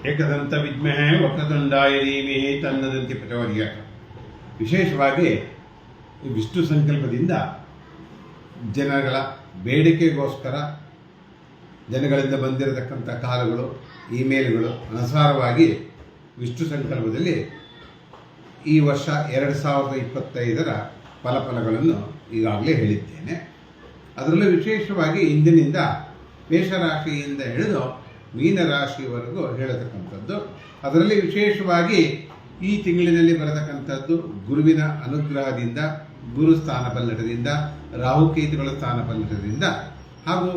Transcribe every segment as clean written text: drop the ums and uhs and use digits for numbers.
ಏಕದಂತ ವಿದ್ಮಹೇ ವಕ್ರತುಂಡಾಯ ಧೀಮಹಿ ತನ್ನದಂತೆ ಪ್ರಚೋದಯಾತ್. ವಿಶೇಷವಾಗಿ ವಿಷ್ಣು ಸಂಕಲ್ಪದಿಂದ ಜನಗಳ ಬೇಡಿಕೆಗೋಸ್ಕರ ಜನಗಳಿಂದ ಬಂದಿರತಕ್ಕಂಥ ಕಾಲಗಳು, ಇಮೇಲ್ಗಳು ಅನುಸಾರವಾಗಿ ವಿಷ್ಣು ಸಂಕಲ್ಪದಲ್ಲಿ ಈ ವರ್ಷ 2025ರ ಫಲಗಳನ್ನು ಈಗಾಗಲೇ ಹೇಳಿದ್ದೇನೆ. ಅದರಲ್ಲೂ ವಿಶೇಷವಾಗಿ ಇಂದಿನಿಂದ ಮೇಷರಾಶಿಯಿಂದ ಹಿಡಿದು ಮೀನರಾಶಿಯವರೆಗೂ ಹೇಳತಕ್ಕಂಥದ್ದು. ಅದರಲ್ಲಿ ವಿಶೇಷವಾಗಿ ಈ ತಿಂಗಳಿನಲ್ಲಿ ಬರತಕ್ಕಂಥದ್ದು ಗುರುವಿನ ಅನುಗ್ರಹದಿಂದ, ಗುರು ಸ್ಥಾನಪಲ್ಲಟದಿಂದ, ರಾಹುಕೇತುಗಳ ಸ್ಥಾನಪಲ್ಲಟದಿಂದ ಹಾಗೂ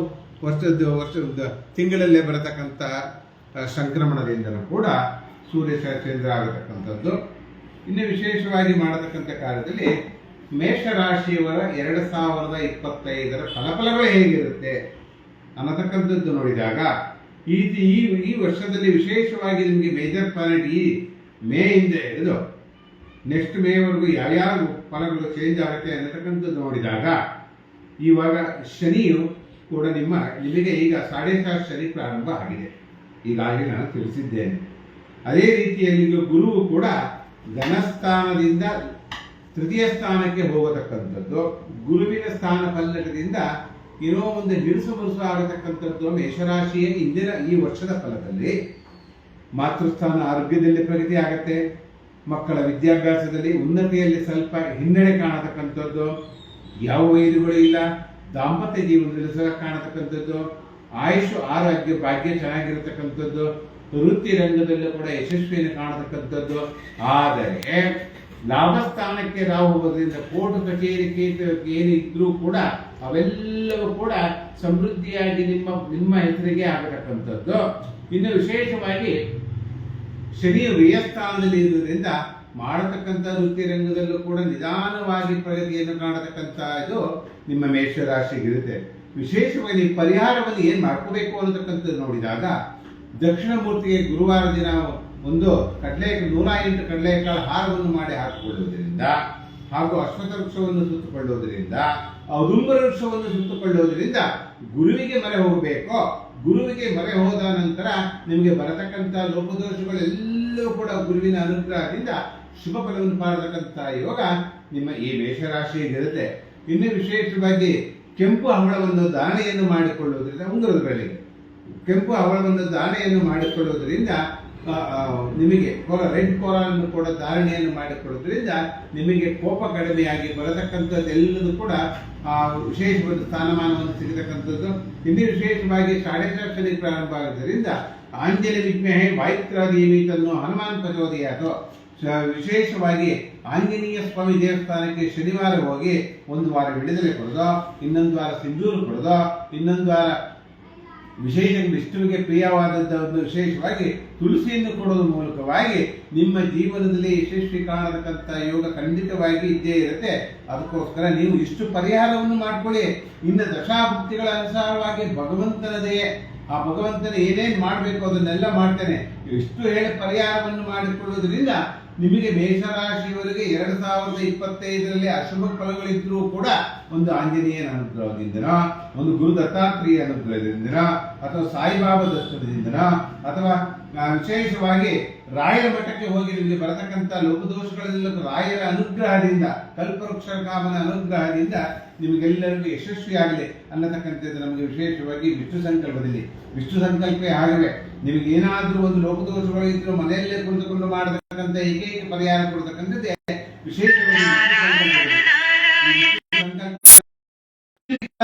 ವರ್ಷದ ತಿಂಗಳಲ್ಲೇ ಬರತಕ್ಕಂಥ ಸಂಕ್ರಮಣದಿಂದಲೂ ಕೂಡ ಸೂರ್ಯ ಚಂದ್ರ ಆಗತಕ್ಕಂಥದ್ದು. ಇನ್ನು ವಿಶೇಷವಾಗಿ ಮಾಡತಕ್ಕಂಥ ಕಾರ್ಯದಲ್ಲಿ ಮೇಷರಾಶಿಯವರ 2025ರ ಫಲಗಳು ಹೇಗಿರುತ್ತೆ ಅನ್ನತಕ್ಕಂಥದ್ದು ನೋಡಿದಾಗ ಈ ವರ್ಷದಲ್ಲಿ ವಿಶೇಷವಾಗಿ ನಿಮಗೆ ಮೇಜರ್ ಪ್ಲಾನೆಟ್ ಈ ಮೇಯಿಂದ ಹಿಡಿದು ನೆಕ್ಸ್ಟ್ ಮೇವರೆಗೂ ಯಾವ್ಯಾವ ಫಲಗಳು ಚೇಂಜ್ ಆಗುತ್ತೆ ಅನ್ನತಕ್ಕಂಥದ್ದು ನೋಡಿದಾಗ ಇವಾಗ ಶನಿಯು ಕೂಡ ನಿಮಗೆ ಈಗ 7.5 ಶನಿ ಪ್ರಾರಂಭ ಆಗಿದೆ, ಈಗಾಗಲೇ ನಾನು ತಿಳಿಸಿದ್ದೇನೆ. ಅದೇ ರೀತಿಯಲ್ಲಿ ಗುರುವು ಕೂಡ ಧನಸ್ಥಾನದಿಂದ ತೃತೀಯ ಸ್ಥಾನಕ್ಕೆ ಹೋಗತಕ್ಕಂಥದ್ದು. ಗುರುವಿನ ಸ್ಥಾನ ಪಲ್ಲಟದಿಂದ ಏನೋ ಒಂದು ಹಿರುಸು ಆಗತಕ್ಕಂಥದ್ದು ಮೇಷರಾಶಿಯ ಈ ವರ್ಷದ ಫಲದಲ್ಲಿ. ಮಾತೃಸ್ಥಾನ ಆರೋಗ್ಯದಲ್ಲಿ ಪ್ರಗತಿ ಆಗತ್ತೆ, ಮಕ್ಕಳ ವಿದ್ಯಾಭ್ಯಾಸದಲ್ಲಿ ಉನ್ನತಿಯಲ್ಲಿ ಸ್ವಲ್ಪ ಹಿನ್ನಡೆ ಕಾಣತಕ್ಕಂಥದ್ದು, ಯಾವ ವೈದ್ಯಗಳು ಇಲ್ಲ, ದಾಂಪತ್ಯ ಜೀವನದಲ್ಲಿ ಸಹ ಕಾಣತಕ್ಕಂಥದ್ದು, ಆಯುಷ್ ಆರೋಗ್ಯ ಭಾಗ್ಯ ಚೆನ್ನಾಗಿರತಕ್ಕಂಥದ್ದು, ವೃತ್ತಿ ರಂಗದಲ್ಲೂ ಕೂಡ ಯಶಸ್ವಿಯನ್ನು ಕಾಣತಕ್ಕಂಥದ್ದು. ಆದರೆ ಲಾಭಸ್ಥಾನಕ್ಕೆ ರಾಹು ಹೋಗೋದ್ರಿಂದ ಕೋರ್ಟ್ ಕಚೇರಿ ಏನಿದ್ರೂ ಕೂಡ ಅವೆಲ್ಲವೂ ಕೂಡ ಸಮೃದ್ಧಿಯಾಗಿ ನಿಮ್ಮ ಹೆಸರಿಗೆ ಆಗತಕ್ಕಂಥದ್ದು. ಇನ್ನು ವಿಶೇಷವಾಗಿ ಶನಿಯು ವ್ಯಯಸ್ಥಾನದಲ್ಲಿ ಇರುವುದರಿಂದ ಮಾಡತಕ್ಕಂಥ ವೃತ್ತಿ ರಂಗದಲ್ಲೂ ಕೂಡ ನಿಧಾನವಾಗಿ ಪ್ರಗತಿಯನ್ನು ಕಾಣತಕ್ಕಂಥ ಇದು ನಿಮ್ಮ ಮೇಷರಾಶಿಗಿರುತ್ತೆ. ವಿಶೇಷವಾಗಿ ಪರಿಹಾರವನ್ನು ಏನು ಮಾಡ್ಕೋಬೇಕು ಅನ್ನತಕ್ಕಂಥದ್ದು ನೋಡಿದಾಗ ದಕ್ಷಿಣ ಮೂರ್ತಿಗೆ ಗುರುವಾರ ದಿನ ಒಂದು 108 ಕಡಲೆಕಾಳು ಹಾರವನ್ನು ಮಾಡಿ ಹಾಕಿಕೊಳ್ಳುವುದರಿಂದ ಹಾಗೂ ಅಶ್ವತ್ಥ ವೃಕ್ಷವನ್ನು ಸುತ್ತುಕೊಳ್ಳುವುದರಿಂದ, ಔದುಂಬರ ವೃಕ್ಷವನ್ನು ಸುತ್ತುಕೊಳ್ಳುವುದರಿಂದ ಗುರುವಿಗೆ ಮೊರೆ ಹೋಗಬೇಕು. ಗುರುವಿಗೆ ಮೊರೆ ಹೋದ ನಂತರ ನಿಮಗೆ ಬರತಕ್ಕಂಥ ಲೋಪದೋಷಗಳೆಲ್ಲವೂ ಕೂಡ ಗುರುವಿನ ಅನುಗ್ರಹದಿಂದ ಶುಭ ಫಲವನ್ನು ಮಾಡತಕ್ಕಂಥ ಯೋಗ ನಿಮ್ಮ ಈ ಮೇಷರಾಶಿಯಲ್ಲಿರುತ್ತೆ. ಇನ್ನು ವಿಶೇಷವಾಗಿ ಕೆಂಪು ಹವಳವನ್ನು ಧಾರಣೆಯನ್ನು ಮಾಡಿಕೊಳ್ಳುವುದರಿಂದ, ಉಂಗುರದ ಬೆಳೆಗೆ ಕೆಂಪು ಹವಳವನ್ನು ಧಾರಣೆಯನ್ನು ಮಾಡಿಕೊಳ್ಳುವುದರಿಂದ ನಿಮಗೆ ರೆಡ್ ಕೋರನ್ನು ಕೂಡ ಧಾರಣೆಯನ್ನು ಮಾಡಿಕೊಳ್ಳುವುದರಿಂದ ನಿಮಗೆ ಕೋಪ ಕಡಿಮೆಯಾಗಿ ಬರತಕ್ಕಂಥದ್ದೆಲ್ಲದೂ ಕೂಡ ವಿಶೇಷವಾದ ಸ್ಥಾನಮಾನವನ್ನು ಸಿಗತಕ್ಕಂಥದ್ದು. ಇನ್ನು ವಿಶೇಷವಾಗಿ 7.5 ಶನಿ ಪ್ರಾರಂಭ ಆಗುವುದರಿಂದ ಆಂಜನೇಯ ವಿದ್ಮಹೇ ವಾಯುಕ್ರಾದೇವಿ ತನ್ನೋ ಹನುಮಾನ್ ಪ್ರಚೋದಯಾತ್. ವಿಶೇಷವಾಗಿ ಆಂಜನೇಯ ಸ್ವಾಮಿ ದೇವಸ್ಥಾನಕ್ಕೆ ಶನಿವಾರ ಹೋಗಿ ಒಂದು ವಾರ ಬಿಡುದಲೆ ಕೊಡೋದು, ಇನ್ನೊಂದು ವಾರ ಸಿಂಧೂರು ಕೊಡೋದು, ಇನ್ನೊಂದು ವಾರ ವಿಶೇಷ ವಿಷ್ಣುವಿಗೆ ಪ್ರಿಯವಾದದ್ದನ್ನು ವಿಶೇಷವಾಗಿ ತುಳಸಿಯನ್ನು ಕೊಡೋದ್ರ ಮೂಲಕವಾಗಿ ನಿಮ್ಮ ಜೀವನದಲ್ಲಿ ಯಶಸ್ವಿ ಕಾಣತಕ್ಕಂಥ ಯೋಗ ಖಂಡಿತವಾಗಿ ಇದ್ದೇ ಇರುತ್ತೆ. ಅದಕ್ಕೋಸ್ಕರ ನೀವು ಇಷ್ಟು ಪರಿಹಾರವನ್ನು ಮಾಡ್ಕೊಳ್ಳಿ. ಇನ್ನು ದಶಾಭಕ್ತಿಗಳ ಅನುಸಾರವಾಗಿ ಭಗವಂತನದೇ, ಆ ಭಗವಂತನ ಏನೇನು ಮಾಡಬೇಕು ಅದನ್ನೆಲ್ಲ ಮಾಡ್ತೇನೆ. ಇಷ್ಟು ಹೇಳಿ ಪರಿಹಾರವನ್ನು ಮಾಡಿಕೊಳ್ಳುವುದರಿಂದ ನಿಮಗೆ ಮೇಷರಾಶಿಯವರಿಗೆ 2025ರಲ್ಲಿ ಅಶುಭ ಫಲಗಳಿದ್ರೂ ಕೂಡ ಒಂದು ಆಂಜನೇಯನ ಅನುಗ್ರಹದಿಂದನೋ, ಒಂದು ಗುರು ದತ್ತಾತ್ರೇಯ ಅನುಗ್ರಹದಿಂದನೋ, ಅಥವಾ ಸಾಯಿಬಾಬಾ ದರ್ಶನದಿಂದನೋ, ಅಥವಾ ವಿಶೇಷವಾಗಿ ರಾಯರ ಮಠಕ್ಕೆ ಹೋಗಿ ನಿಮಗೆ ಬರತಕ್ಕಂಥ ಲೋಕದೋಷಗಳೆಲ್ಲ ರಾಯರ ಅನುಗ್ರಹದಿಂದ, ಕಲ್ಪವೃಕ್ಷ ಕಾಮನ ಅನುಗ್ರಹದಿಂದ ನಿಮಗೆಲ್ಲರಿಗೂ ಯಶಸ್ವಿಯಾಗಲಿ ಅನ್ನತಕ್ಕಂಥದ್ದು ನಮಗೆ ವಿಶೇಷವಾಗಿ ವಿಷ್ಣು ಸಂಕಲ್ಪದಲ್ಲಿ. ವಿಷ್ಣು ಸಂಕಲ್ಪ ಆಗವೆ ನಿಮಗೆ ಏನಾದರೂ ಒಂದು ಲೋಕದೋಷಗಳು ಇದ್ರೂ ಮನೆಯಲ್ಲೇ ಕುಳಿತುಕೊಂಡು ಮಾಡತಕ್ಕಂಥ ಏಕೈಕ ಪರಿಹಾರ ಕೊಡತಕ್ಕಂಥದ್ದೇ ವಿಶೇಷವಾಗಿ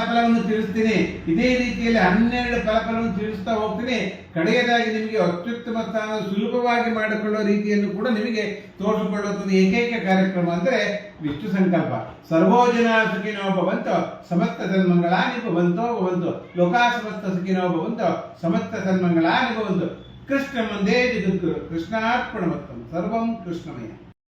ಫಲವನ್ನು ತಿಳಿಸ್ತೀನಿ. ಇದೇ ರೀತಿಯಲ್ಲಿ 12 ಫಲವನ್ನು ತಿಳಿಸ್ತಾ ಹೋಗ್ತೀನಿ. ಕಡೆಯದಾಗಿ ನಿಮಗೆ ಅತ್ಯುತ್ತಮ ಸ್ಥಾನ ಸುಲಭವಾಗಿ ಮಾಡಿಕೊಳ್ಳುವ ರೀತಿಯನ್ನು ಕೂಡ ನಿಮಗೆ ತೋರಿಸಿಕೊಳ್ಳುತ್ತದೆ ಏಕೈಕ ಕಾರ್ಯಕ್ರಮ ಅಂದರೆ ವಿಷ್ಣು ಸಂಕಲ್ಪ. ಸರ್ವೋಜನ ಸುಖಿನೋ ಭವಂತು, ಸಮಸ್ತ ಸನ್ಮಂಗಳಾನಿ ಭವಂತು, ಲೋಕಾ ಸಮಸ್ತ ಸುಖಿನೋ ಭವಂತು, ಸಮಸ್ತ ಸನ್ಮಂಗಳಾನಿ ಭವಂತು. ಕೃಷ್ಣ ಮಂದೇ ಜಗದ್ಗುರು. ಕೃಷ್ಣಾರ್ಪಣಮಸ್ತಂ. ಸರ್ವಂ ಕೃಷ್ಣಮಯ.